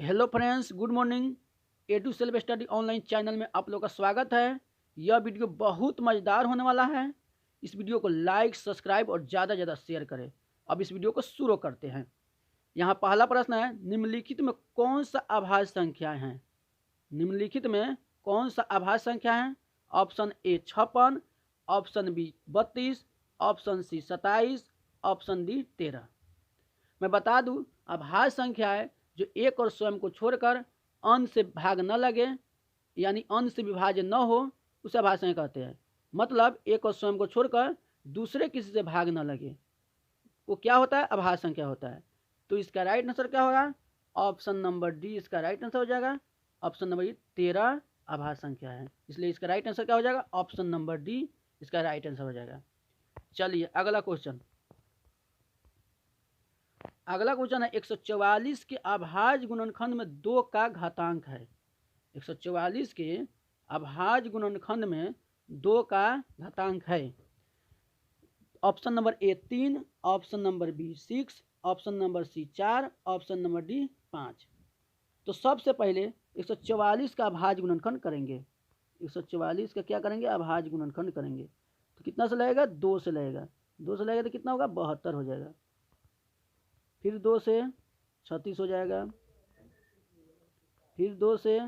Hello friends, good morning. A two self study online channel में आप लोग का स्वागत है। यह वीडियो बहुत मज़ेदार होने वाला है। इस वीडियो को लाइक, सब्सक्राइब और ज़्यादा से ज़्यादा शेयर करें। अब इस वीडियो को शुरू करते हैं। यहाँ पहला प्रश्न है, निम्नलिखित में कौन सा अभाज्य संख्याएं हैं? निम्नलिखित में कौन सा अभाज्य संख्या है? Option A 56, option B 32, option C 27, option D 13। मैं बता दूं, अभाज्य संख्या है जो एक और स्वयं को छोड़कर अंश से भाग न लगे, यानी अंश से विभाज्य न हो, उसे अभाज्य संख्या कहते हैं। मतलब एक और स्वयं को छोड़कर दूसरे किसी से भाग न लगे, वो क्या होता है? अभाज्य संख्या होता है। तो इसका राइट आंसर क्या होगा? ऑप्शन नंबर डी इसका राइट आंसर हो जाएगा। ऑप्शन नंबर 13 अभाज्य संख्या है, इसलिए इसका राइट आंसर क्या हो जाएगा? ऑप्शन नंबर डी इसका राइट आंसर हो जाएगा। चलिए अगला क्वेश्चन। अगला क्वेश्चन है, 144 के अभाज्य गुणनखंड में 2 का घातांक है। 144 के अभाज्य गुणनखंड में 2 का घातांक है। Option number A 3, option number B 6, option number C 4, option number D 5। तो सबसे पहले 144 का अभाज्य गुणनखंड करेंगे। 144 का क्या करेंगे? अभाज्य गुणनखंड करेंगे। तो कितना से लगेगा? 2 से लगेगा। 2 से लगेगा तो कितना होगा? 72 हो जाएगा। फिर 2 से 36 हो जाएगा। फिर 2 से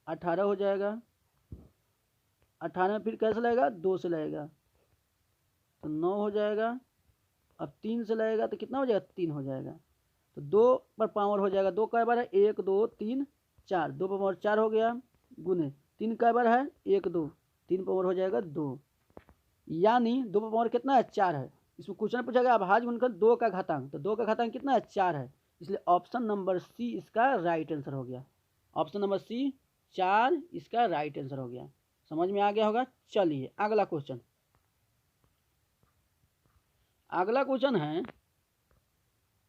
18 हो जाएगा। 18 में फिर कैसे लगेगा? 2 से लगेगा तो 9 हो जाएगा। अब 3 से लगेगा तो कितना हो जाएगा? 3 हो जाएगा। तो 2 पर पावर हो जाएगा। 2 कै बार है? 1 2 3 4। 2 पर पावर 4 हो गया, गुने 3 कै बार है? 1 2। 3 पावर हो जाएगा 2, यानी 2 पर पावर कितना है? 4 है। इसमें क्वेश्चन पूछा गया अभाज्य गुणनखंड 2 का घातांक, तो 2 का घातांक कितना है? 4 है। इसलिए ऑप्शन नंबर सी इसका राइट आंसर हो गया। ऑप्शन नंबर सी 4 इसका राइट आंसर हो गया। समझ में आ गया होगा। चलिए अगला क्वेश्चन। अगला क्वेश्चन है,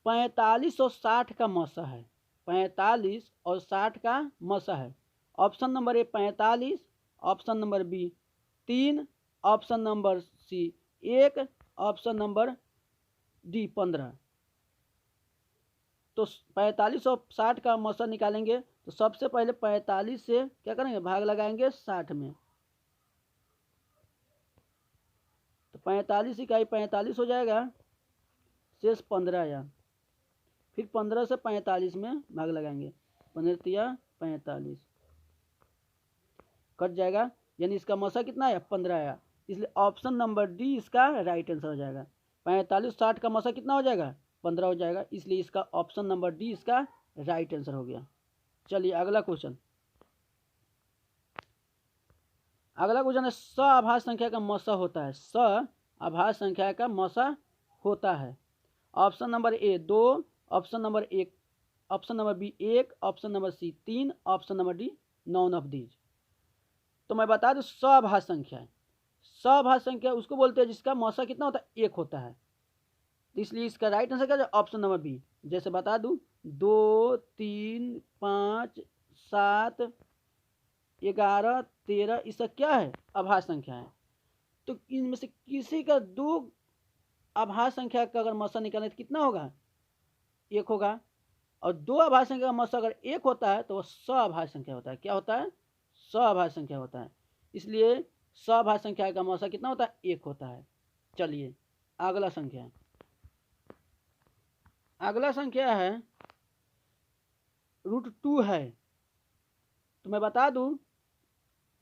45 और 60 का मसा है। 45 और 60 का मसा है। Option number A 45, option number B 3, option number C 1, option number D 15। तो 45 और 60 का मसा निकालेंगे तो सबसे पहले 45 से क्या करेंगे? भाग लगाएंगे 60 में। तो 45 इकाई 45 हो जाएगा, शेष 15 आया। फिर 15 से 45 में भाग लगाएंगे। 15 तिया 45 कट जाएगा, यानी इसका मसा कितना आया? 15 आया। इसलिए ऑप्शन नंबर डी इसका राइट आंसर हो जाएगा। 45 60 का मसा कितना हो जाएगा? 15 हो जाएगा। इसलिए इसका ऑप्शन नंबर डी इसका राइट आंसर हो गया। चलिए अगला क्वेश्चन। अगला क्वेश्चन है, स अभाज्य संख्या का मसा होता है। स अभाज्य संख्या का मसा होता है। Option number A 2, option number 1, option number B 1, option number C 3, option number D none of these. तो मैं बता दूं, सभाज्य संख्या है। सभाज्य संख्या उसको बोलते हैं जिसका मौसा कितना होता है? 1 होता है। तो इसलिए इसका राइट आंसर क्या है? Option number B. जैसे बता दूं, 2 3 5 7 11 13, इसका क्या है? अभाज्य संख्या है। तो इनमें से किसी का 2 अभाज्य संख्या का अगर मौसा निकालें तो कितना होगा? 1 होगा। और 2 अभाज्य संख्या का मौसा अगर 1 होता है तो वह सभाज्य संख्या होता है। क्या होता है? सभाज्य संख्या होता है। इसलिए सभाज्य संख्या का मौसा कितना होता है? 1 होता है। चलिए अगला संख्या। अगला संख्या है √2 है। तो मैं बता दूं,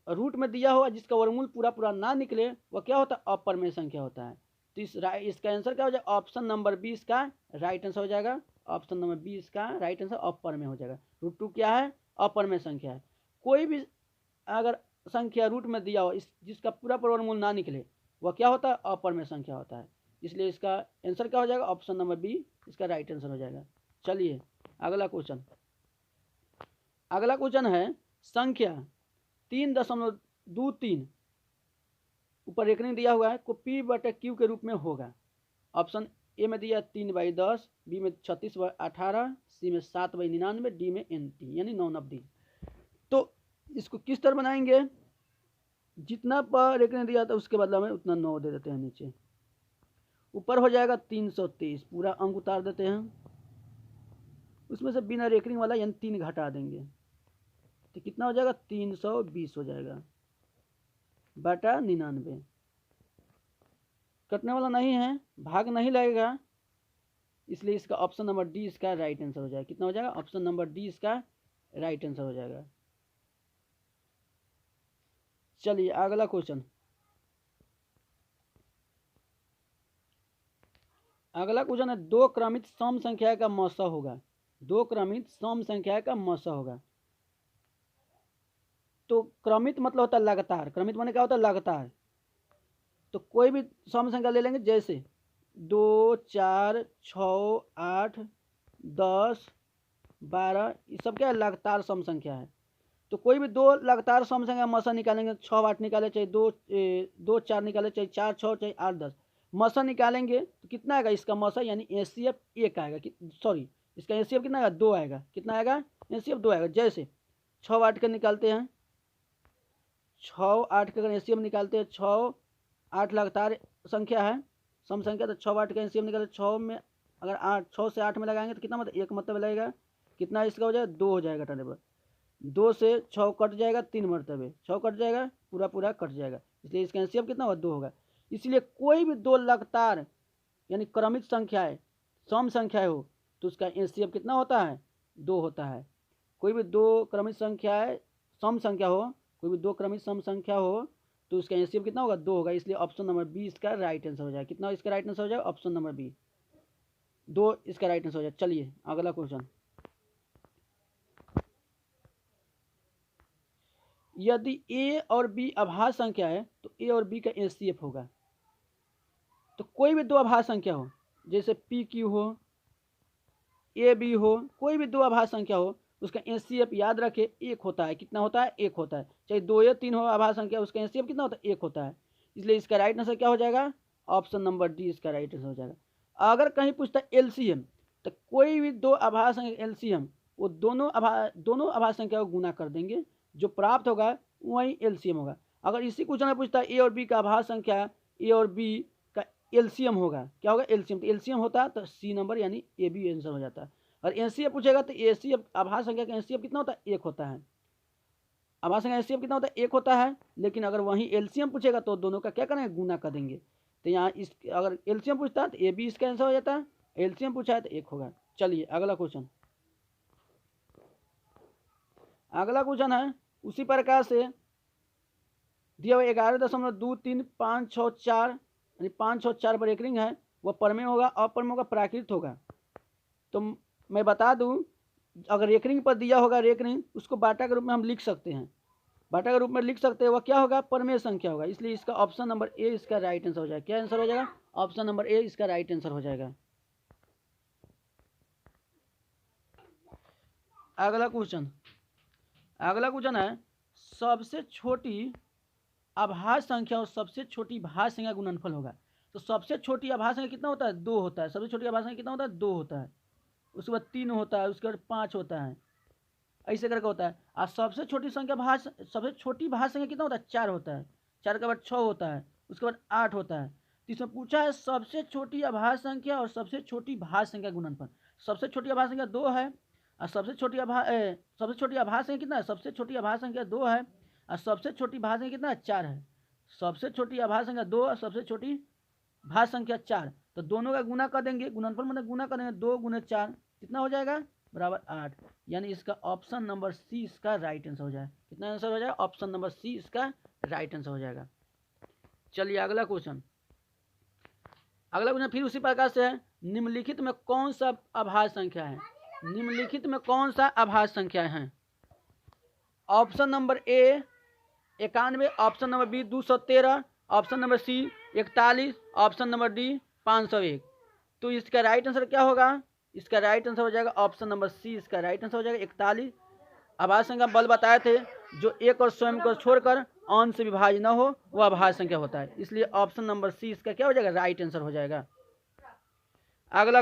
रूट में दिया हुआ जिसका वर्गमूल पूरा पूरा ना निकले वह क्या होता है? अपरिमेय संख्या होता है। तो इसका आंसर क्या हो जाएगा? ऑप्शन नंबर बी इसका राइट आंसर हो जाएगा। ऑप्शन नंबर बी इसका राइट आंसर अपरिमेय हो जाएगा। √2 क्या है? अपरिमेय संख्या है। कोई भी अगर संख्या रूट में दिया हो जिसका पूरा वर्गमूल ना निकले वह क्या होता है? अपरिमेय संख्या होता है। इसलिए इसका आंसर क्या हो जाएगा? ऑप्शन नंबर बी इसका राइट आंसर हो जाएगा। चलिए अगला क्वेश्चन। अगला क्वेश्चन है, संख्या 3.23 ऊपर रेखनी दिया हुआ है को P/Q के रूप में होगा। ऑप्शन ए में दिया 3/10, बी में 36/18, सी में 7/99, डी में NT यानी नॉन ऑफ दी। तो इसको किस तरह बनाएंगे? जितना पर रेखनी दिया था उसके बदला में उतना 9 दे देते हैं नीचे। ऊपर हो जाएगा 323, पूरा अंक उतार देते हैं। उसमें से बिना रेकरिंग वाला यानी 3 घटा देंगे तो कितना हो जाएगा 320 हो जाएगा बटा 99। कटने वाला नहीं है, भाग नहीं लगेगा, इसलिए इसका ऑप्शन नंबर डी इसका राइट आंसर हो जाएगा। कितना हो जाएगा? ऑप्शन नंबर डी इसका राइट आंसर हो जाएगा। चलिए अगला क्वेश्चन। अगला क्वेश्चन है दो क्रमित सम संख्या का मौसा होगा। दो क्रमित सम संख्या का मौसा होगा। तो क्रमित मतलब होता है लगातार। क्रमित माने क्या होता है? लगातार। तो कोई भी सम संख्या ले लेंगे, जैसे 2, 4, 6, 8, 10, 12, ये सब क्या है? लगातार सम संख्या है। तो कोई भी दो लगातार सम संख्या मौसा निकालेंगे, 6, 8 निकाले, चाहे 2, 4 निकाले, चाहे 4, 6, चाहे 8, 10 मौसा निकालेंगे तो कितना आएगा इसका मौसा? यानी एचसीएफ 1 आएगा। सॉरी, इसका एचसीएफ कितना आएगा? 2 आएगा। कितना आएगा? एचसीएफ 2 आएगा। जैसे 6, 8 का निकालते हैं, 6, 8 का अगर एचसीएफ निकालते हैं, 6, 8 लगातार संख्या है, सम संख्या, तो 6, 8 का एचसीएफ निकाले, 6 में अगर 6 से 8 में लगाएंगे तो कितना मतलब 1 मतलब लगेगा। कितना इसका हो जाएगा? 2 हो जाएगा टर्नेबल। 2 से 6 कट जाएगा 3 मरतबे, 6 कट जाएगा, पूरा कट जाएगा, इसलिए इसका एचसीएफ कितना होगा? 2 होगा। इसलिए कोई भी दो लगातार यानी क्रमित संख्या है, सम संख्या हो, तो उसका एचसीएफ कितना होता है? 2 होता है। कोई भी दो क्रमित संख्या है, सम संख्या हो, कोई भी दो क्रमित सम संख्या हो तो उसका एचसीएफ कितना होगा? 2 होगा। इसलिए ऑप्शन नंबर बी इसका राइट आंसर हो जाएगा। कितना इसका राइट आंसर हो जाएगा? ऑप्शन नंबर बी, 2 इसका राइट आंसर हो जाएगा। चलिए अगला क्वेश्चन। यदि ए और बी अभाज्य संख्या है तो ए और बी का एचसीएफ होगा। तो कोई भी दो अभाज्य संख्या हो, जैसे पी क्यू हो, ए बी हो, कोई भी दो अभाज्य संख्या हो, उसका एचसीएफ याद रखे 1 होता है। कितना होता है? 1 होता है। चाहे 2 या 3 हो अभाज्य संख्या, उसका एचसीएफ कितना होता है? 1 होता है। इसलिए इसका राइट आंसर क्या हो जाएगा? ऑप्शन नंबर डी इसका राइट आंसर हो जाएगा। अगर कहीं पूछता है एलसीएम, तो कोई भी दो अभाज्य संख्या एलसीएम, वो दोनों अभाज्य संख्या को गुना कर देंगे, जो प्राप्त होगा वही एलसीएम होगा। अगर इसी क्वेश्चन में पूछता है ए और बी का अभाज्य संख्या, ए और बी का एलसीएम होगा, क्या होगा? एलसीएम। तो एलसीएम होता है तो सी नंबर यानी ए बी आंसर हो जाता है। और एचसीएफ पूछेगा तो एचसीएफ अभाज्य संख्या का एचसीएफ कितना होता है? 1 होता है। अभाज्य संख्या एचसीएफ कितना होता है? 1 होता है। लेकिन अगर वहीं एलसीएम पूछेगा तो दोनों का क्या करेंगे? गुना कर देंगे। तो यहाँ इस अगर एलसीएम पूछता है तो ए बी इसका आंसर हो जाता है, एलसीएम पूछा है तो 1 होगा। चलिए अगला क्वेश्चन। अगला क्वेश्चन है उसी प्रकार से दिया हुआ 11.23564 यानी 5 और 4 पर एक रिंग है, वह परमेय होगा, अपरमेय होगा, प्राकृत होगा। तो मैं बता दूं, अगर रेकरिंग पर दिया होगा रेकरिंग, उसको बाटा के रूप में हम लिख सकते हैं। बाटा के रूप में लिख सकते हैं, वह क्या होगा? परमेय संख्या होगा। इसलिए इसका ऑप्शन नंबर ए इसका राइट आंसर हो जाएगा। क्या आंसर हो जाएगा? ऑप्शन नंबर ए इसका राइट आंसर हो जाएगा। अगला क्वेश्चन है सबसे छोटी अभाज्य संख्या और सबसे छोटी भाज्य संख्या गुणनफल होगा। तो सबसे छोटी अभाज्य संख्या कितना होता है? 2 होता है। सबसे छोटी अभाज्य संख्या कितना होता है? 2 होता है। उसके बाद 3 होता है, उसके बाद 5 होता है, ऐसे करके होता है। और सबसे छोटी भाज्य संख्या कितना होता है? 4 होता है। 4 के बाद 6 होता है, उसके बाद 8 होता है। तो इसमें पूछा है सबसे छोटी अभाज्य संख्या और सबसे छोटी भाज्य संख्या गुणनफल। सबसे छोटी अभाज्य संख्या 2 है और सबसे छोटी अभाज्य संख्या कितना है? सबसे छोटी अभाज्य संख्या 2 है और सबसे छोटी भाज्य संख्या कितना है? 4 है। सबसे छोटी अभाज्य संख्या 2 और सबसे छोटी भाज्य संख्या 4, तो दोनों का गुना कर देंगे। गुणनफल मतलब गुना करेंगे, 2 गुने 4 कितना हो जाएगा? बराबर 8। यानी इसका ऑप्शन नंबर सी इसका राइट आंसर हो जाएगा। कितना आंसर हो जाएगा? ऑप्शन नंबर सी इसका राइट आंसर हो जाएगा। चलिए अगला क्वेश्चन फिर उसी प्रकार से है, निम्नलिखित में कौन सा अभाज्य संख्या है? निम्नलिखित में कौन सा अभाज्य संख्या है? Option number A 91, option number B 213, option number C 41, option number D 501। तो इसका राइट आंसर क्या होगा? इसका राइट आंसर हो जाएगा ऑप्शन नंबर सी इसका राइट आंसर हो जाएगा 41। अभाज्य संख्या बल बताए थे, जो एक और स्वयं को छोड़कर अंश से विभाज्य न हो वह अभाज्य संख्या होता है। इसलिए ऑप्शन नंबर सी इसका क्या हो जाएगा? राइट आंसर हो जाएगा। अगला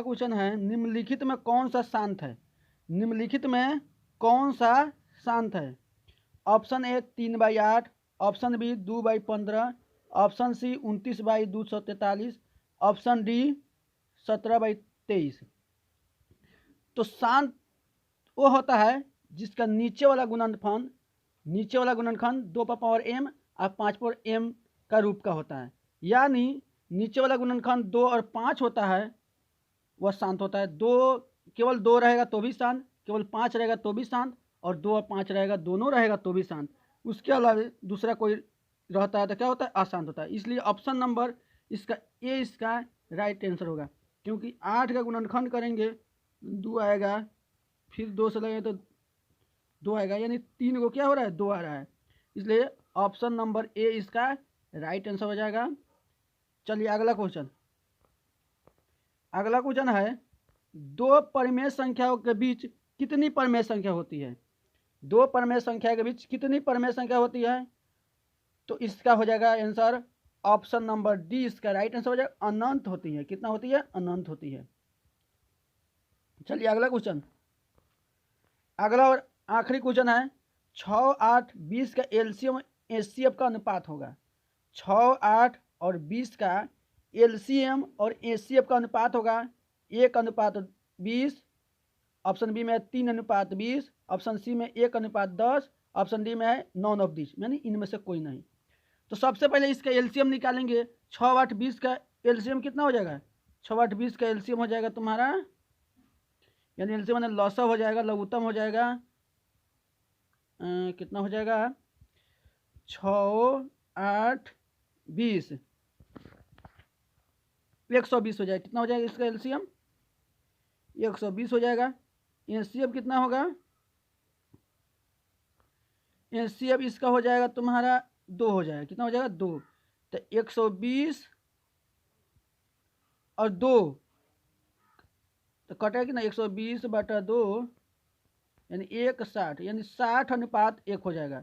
क्वेश्चन है निम्नलिखित में कौन सा शांत है? निम्नलिखित में कौन सा शांत है? Option A 3/8, option B 2/15, option C 29/243, option D 17/23। तो शांत वो होता है जिसका नीचे वाला गुणनखंड 2 पर पावर m और 5 पर m का रूप का होता है। यानी नीचे वाला गुणनखंड 2 और 5 होता है वह शांत होता है। केवल 2 रहेगा तो भी शांत, केवल 5 रहेगा तो भी शांत, और 2 और 5 रहेगा दोनों रहेगा तो भी शांत। उसके अलावा दूसरा कोई रहता है तो क्या होता है, अशांत होता है। इसलिए ऑप्शन नंबर इसका राइट आंसर होगा। क्योंकि 8 का गुणनखंड करेंगे 2 आएगा, फिर 2 से लगेंगे तो 2 आएगा, यानी 3 को क्या हो रहा है, 2 आ रहा है। इसलिए ऑप्शन नंबर ए इसका राइट आंसर हो जाएगा। चलिए अगला क्वेश्चन है, दो परिमेय संख्याओं के बीच कितनी परिमेय संख्या होती है? दो परिमेय संख्या के बीच कितनी परिमेय संख्या होती है? तो इसका हो जाएगा आंसर ऑप्शन नंबर डी, इसका राइट आंसर हो जाएगा अनंत होती है। कितना होती है? अनंत होती है। चलिए अगला क्वेश्चन, अगला और आखिरी क्वेश्चन है, 6, 8, 20 का एलसीएम एचसीएफ का अनुपात होगा। 6, 8 और 20 का एलसीएम और एचसीएफ का अनुपात होगा 1:20, ऑप्शन बी में है 3:20, ऑप्शन सी में 1:10, ऑप्शन डी में है नॉन ऑफ दिस, यानी इनमें से कोई नहीं। तो सबसे पहले इसका एलसीएम निकालेंगे। 6, 8, 20 का एलसीएम कितना हो जाएगा? 6, 8, 20 का एलसीएम हो जाएगा तुम्हारा, यानी एलसीएम यानी लॉसव हो जाएगा, लघुत्तम हो जाएगा, कितना हो जाएगा? 6, 8, 20, 120 हो जाएगा। कितना हो जाएगा इसका एलसीएम? 120 हो जाएगा। एचसीएफ कितना होगा? एचसीएफ इसका हो जाएगा तुम्हारा 2 हो जाएगा। कितना हो जाएगा? 2। तो 120 और 2 तो कटेगा कि ना, 120/2 यानी 1:60, यानी 60:1 हो जाएगा।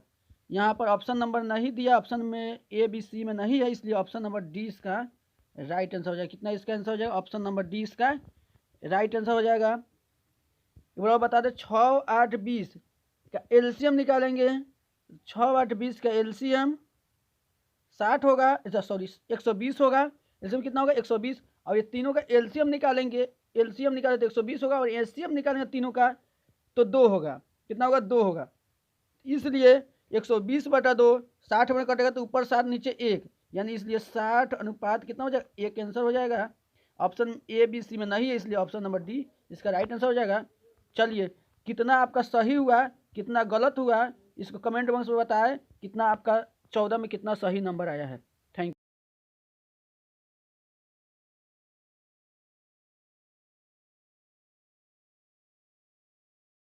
यहाँ पर ऑप्शन नंबर नहीं दिया, ऑप्शन में ए बी सी में नहीं है, इसलिए ऑप्शन नंबर डी इसका राइट आंसर हो जाएगा। कितना इसका आंसर हो जाएगा? ऑप्शन नंबर डी इसका राइट आंसर हो जाएगा। एक बार बता दें, 6, 8, 20 का एलसीएम निकालेंगे। 6, 8, 20 का एलसीएम 60 होगा, सॉरी 120 होगा। एलसीएम कितना होगा? 120। और ये तीनों का एलसीएम निकालेंगे, एलसीएम निकाले तो 120 होगा, और एलसीएम निकालेंगे तीनों का तो 2 होगा। कितना होगा? 2 होगा। इसलिए 120/2, 60 में कटेगा तो ऊपर 7 नीचे 1, यानी इसलिए 60 कितना हो जाएगा? 1 आंसर हो जाएगा। ऑप्शन ए बी सी में नहीं है, इसलिए ऑप्शन नंबर डी इसका राइट आंसर हो जाएगा। चलिए कितना आपका सही हुआ, कितना गलत हुआ, इसको कमेंट बॉक्स में बताएं। कितना आपका 14 में कितना सही नंबर आया है।